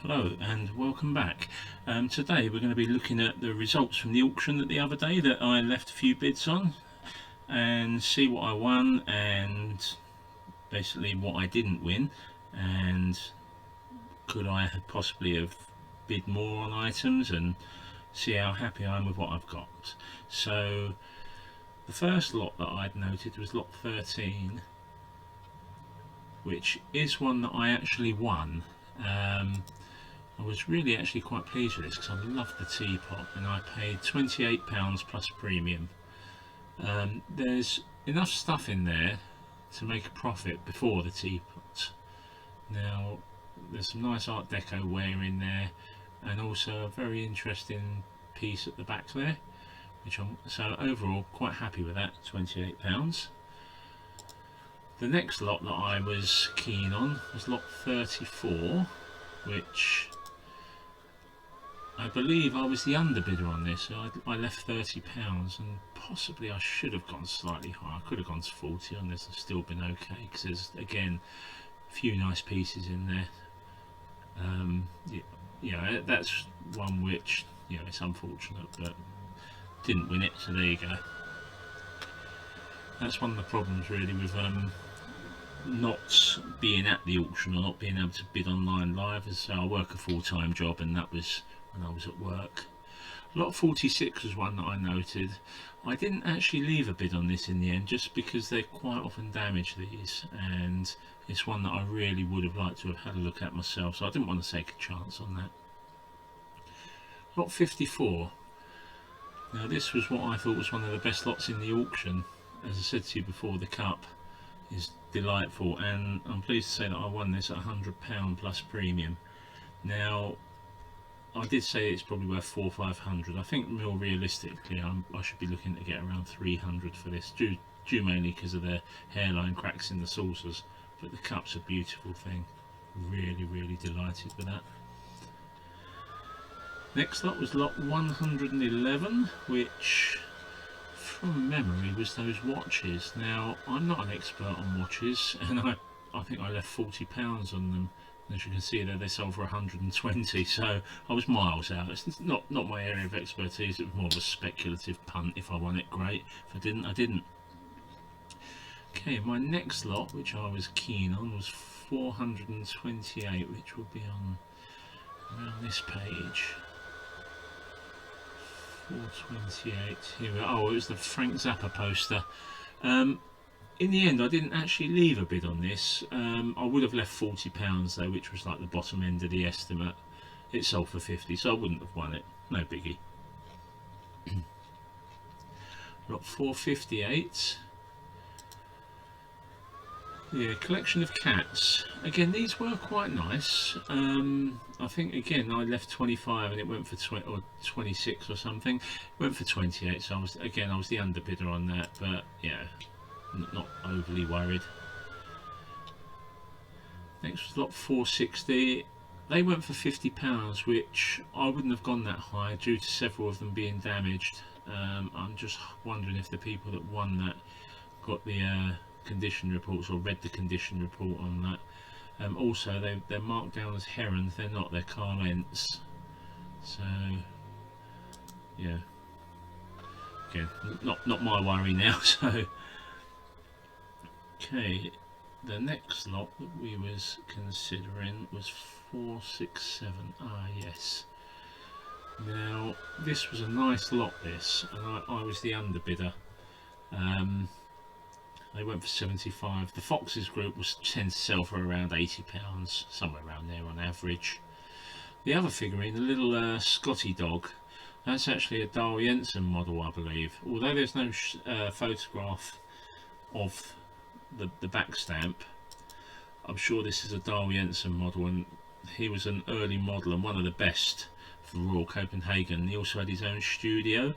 Hello and welcome back. Today we're going to be looking at the results from the auction the other day that I left a few bids on and see what I won and basically what I didn't win, and could I have possibly have bid more on items, and see how happy I am with what I've got. So the first lot that I'd noted was lot 13, which is one that I actually won. I was really actually quite pleased with this because I love the teapot, and I paid £28 plus premium. There's enough stuff in there to make a profit before the teapot. Now there's some nice art deco wear in there, and also a very interesting piece at the back there, which I'm so overall quite happy with that. £28. The next lot that I was keen on was lot 34, which I believe I was the underbidder on this. So I left £30, and possibly I should have gone slightly higher. I could have gone to 40 on this and still been okay, because there's again a few nice pieces in there. That's one which, it's unfortunate, but didn't win it, so there you go. That's one of the problems really with not being at the auction or not being able to bid online live. As I work a full-time job, and that was when I was at work. Lot 46 was one that I noted. I didn't actually leave a bid on this in the end, just because they quite often damage these, and it's one that I really would have liked to have had a look at myself, so I didn't want to take a chance on that. Lot 54. Now this was what I thought was one of the best lots in the auction. As I said to you before, the cup is delightful, and I'm pleased to say that I won this at £100 plus premium. Now I did say it's probably worth 400 or 500. I think more realistically I should be looking to get around 300 for this, due mainly because of the hairline cracks in the saucers, but the cup's a beautiful thing. Really delighted with that. Next lot was lot 111, which from memory was those watches. Now I'm not an expert on watches, and I think I left £40 on them. As you can see there, they sold for 120, so I was miles out. It's not my area of expertise. It was more of a speculative punt. If I won it, great. If I didn't, I didn't. Okay, my next lot, which I was keen on, was 428, which will be on around this page. 428. Here we go. Oh, it was the Frank Zappa poster. In the end, I didn't actually leave a bid on this. I would have left £40 though, which was like the bottom end of the estimate. It sold for 50, so I wouldn't have won it. No biggie. Lot 458. Yeah, collection of cats. Again, these were quite nice. I think again I left 25 and it went for 20 or 26 or something. It went for 28, so I was the underbidder on that, but yeah, not overly worried. Next was lot 460. They went for £50, which I wouldn't have gone that high due to several of them being damaged. I'm just wondering if the people that won that got the condition reports or read the condition report on that. Also, they're marked down as herons. They're not. They're Carlents. So yeah, again, not my worry now. So okay, the next lot that we was considering was 467. Ah yes. Now this was a nice lot, this, and I was the underbidder. They went for 75. The Foxes group tends to sell for around £80, somewhere around there on average. The other figurine, the little Scotty dog, that's actually a Dahl Jensen model, I believe. Although there's no photograph of the back stamp, I'm sure this is a Dahl Jensen model, and he was an early model and one of the best for Royal Copenhagen. He also had his own studio.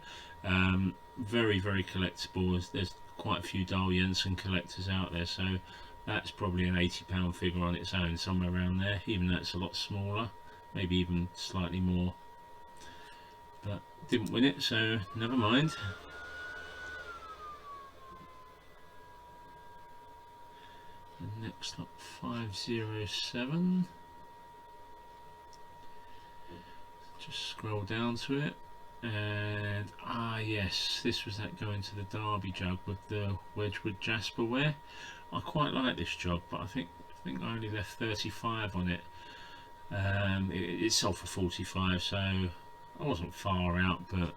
Very collectible. There's quite a few Dahl Jensen collectors out there, so that's probably an £80 figure on its own, somewhere around there. Even though it's a lot smaller, maybe even slightly more, but didn't win it, so never mind. The next lot, 507. Just scroll down to it, and yes, this was that going to the Derby jug with the Wedgwood Jasper ware. I quite like this jug, but I think I only left 35 on it. It sold for 45, so I wasn't far out, but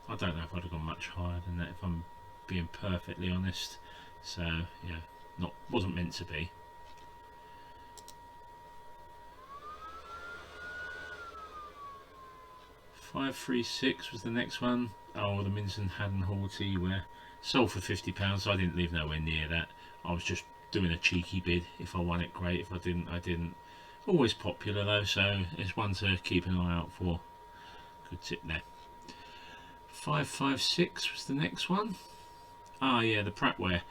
I don't know if I'd have gone much higher than that, if I'm being perfectly honest. So yeah, wasn't meant to be. $536 was the next one. Oh, the Minton Haddon Hall tea ware, sold for £50, so I didn't leave nowhere near that. I was just doing a cheeky bid. If I won it, great. If I didn't, I didn't. Always popular though, so it's one to keep an eye out for. Good tip there. 556 was the next one. Yeah, the Prattware.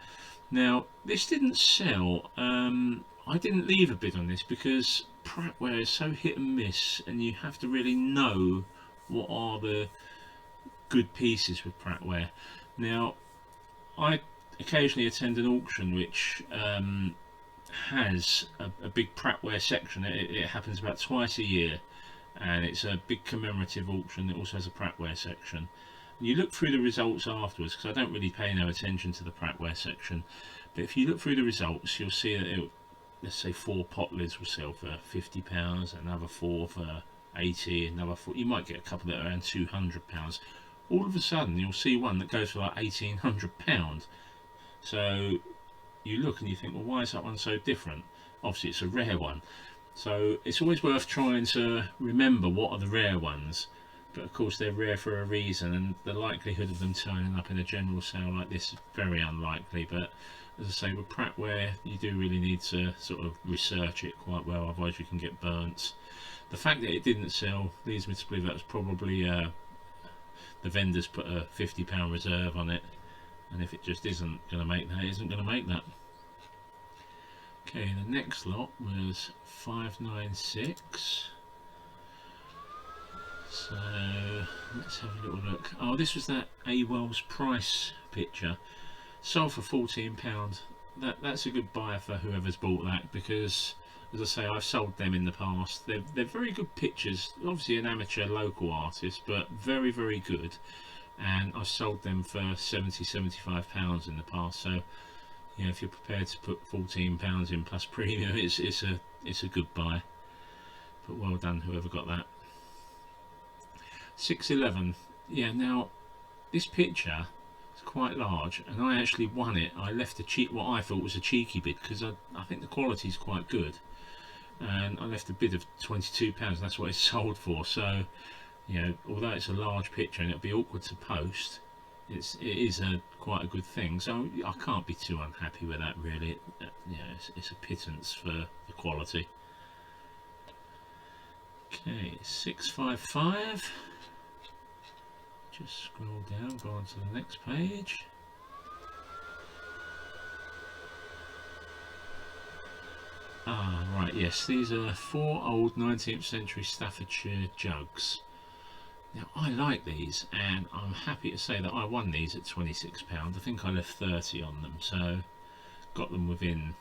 Now this didn't sell. I didn't leave a bid on this because Prattware is so hit and miss, and you have to really know what are the good pieces with Prattware. Now I occasionally attend an auction which has a big Prattware section. It happens about twice a year, and it's a big commemorative auction. It also has a Prattware section. You look through the results afterwards, because I don't really pay no attention to the Prattware section, but if you look through the results, you'll see that let's say 4 pot lids will sell for £50, another 4 for 80, another 4. You might get a couple that are around £200. All of a sudden you'll see one that goes for like £1,800. So you look and you think, well, why is that one so different? Obviously it's a rare one, so it's always worth trying to remember what are the rare ones. But of course they're rare for a reason, and the likelihood of them turning up in a general sale like this is very unlikely. But as I say, with Prattware you do really need to sort of research it quite well, otherwise you can get burnt. The fact that it didn't sell leads me to believe that was probably the vendors put a £50 reserve on it, and if it just isn't going to make that, it isn't going to make that. Okay, the next lot was 596. So let's have a little look. Oh, this was that A Wells Price picture, sold for £14. That's a good buy for whoever's bought that, because as I say, I've sold them in the past. They're very good pictures. Obviously an amateur local artist, but very, very good. And I've sold them for £70–75 in the past. So yeah, if you're prepared to put £14 in plus premium, it's a good buy. But well done whoever got that. 611. Yeah, now this picture is quite large, and I actually won it. I left what I thought was a cheeky bid, because I think the quality is quite good, and I left a bid of £22. That's what it's sold for. So although it's a large picture and it'll be awkward to post, it is quite a good thing. So I can't be too unhappy with that, really. It's a pittance for the quality. Okay, 655. Just scroll down, go on to the next page. Right, yes, these are 4 old 19th century Staffordshire jugs. Now I like these, and I'm happy to say that I won these at £26. I think I left 30 on them, so got them within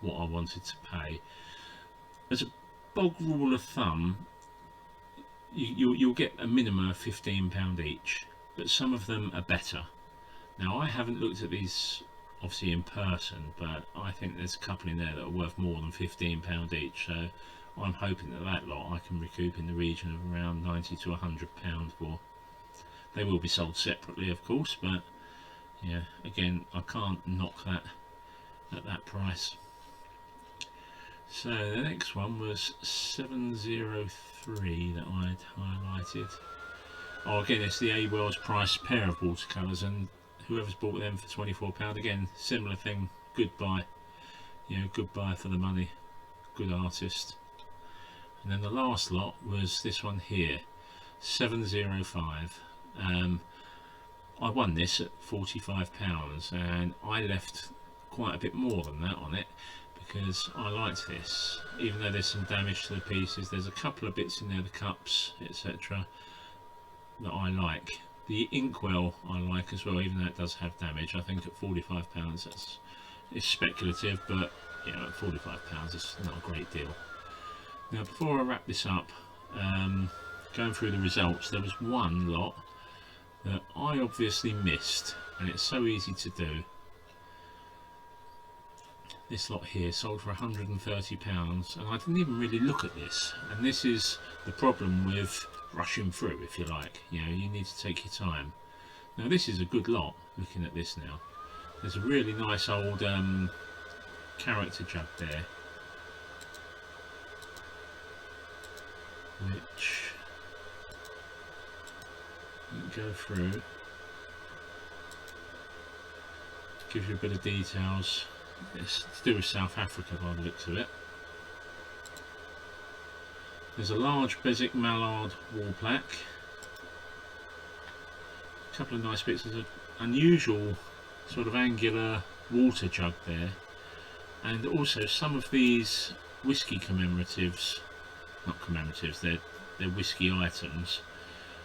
what I wanted to pay. As a bog rule of thumb, you'll get a minimum of £15 each, but some of them are better. Now I haven't looked at these obviously in person, but I think there's a couple in there that are worth more than £15 each, so I'm hoping that lot I can recoup in the region of around £90 to £100 for. They will be sold separately, of course, but yeah, again, I can't knock that at that price. So the next one was 703 that I'd highlighted. Oh, again, it's the A Wells Price pair of watercolours, and whoever's bought them for £24, again, similar thing, good buy. Good buy for the money, good artist. And then the last lot was this one here, 705. I won this at £45, and I left quite a bit more than that on it, because I liked this. Even though there's some damage to the pieces, there's a couple of bits in there, the cups, etc., that I like. The inkwell I like as well, even though it does have damage. I think at £45 it's speculative, but at £45 it's not a great deal. Now before I wrap this up, going through the results, there was one lot that I obviously missed, and it's so easy to do. This lot here sold for £130, and I didn't even really look at this. And this is the problem with rushing through, if you like. You know, you need to take your time. Now this is a good lot, looking at this now. There's a really nice old character jug there, which you can go through. Gives you a bit of details. It's to do with South Africa by the looks of it. There's a large Beswick Mallard wall plaque. A couple of nice bits. There's an unusual sort of angular water jug there, and also some of these whiskey commemoratives, not commemoratives, they're whiskey items.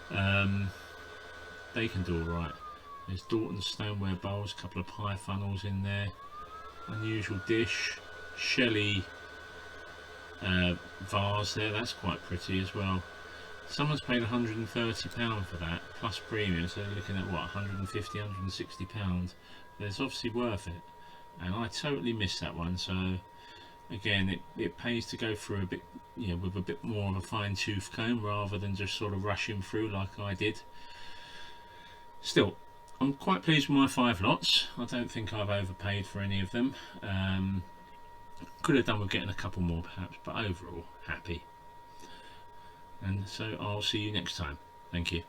They can do alright. There's Dorton's stoneware bowls, a couple of pie funnels in there, unusual dish, Shelley vase there, that's quite pretty as well. Someone's paid £130 for that, plus premium, so they're looking at what, £150, £160. It's obviously worth it, and I totally missed that one. So again, it pays to go through a bit, you know, with a bit more of a fine-tooth comb rather than just sort of rushing through like I did. Still, I'm quite pleased with my 5 lots. I don't think I've overpaid for any of them. Could have done with getting a couple more perhaps, but overall happy. And so I'll see you next time. Thank you.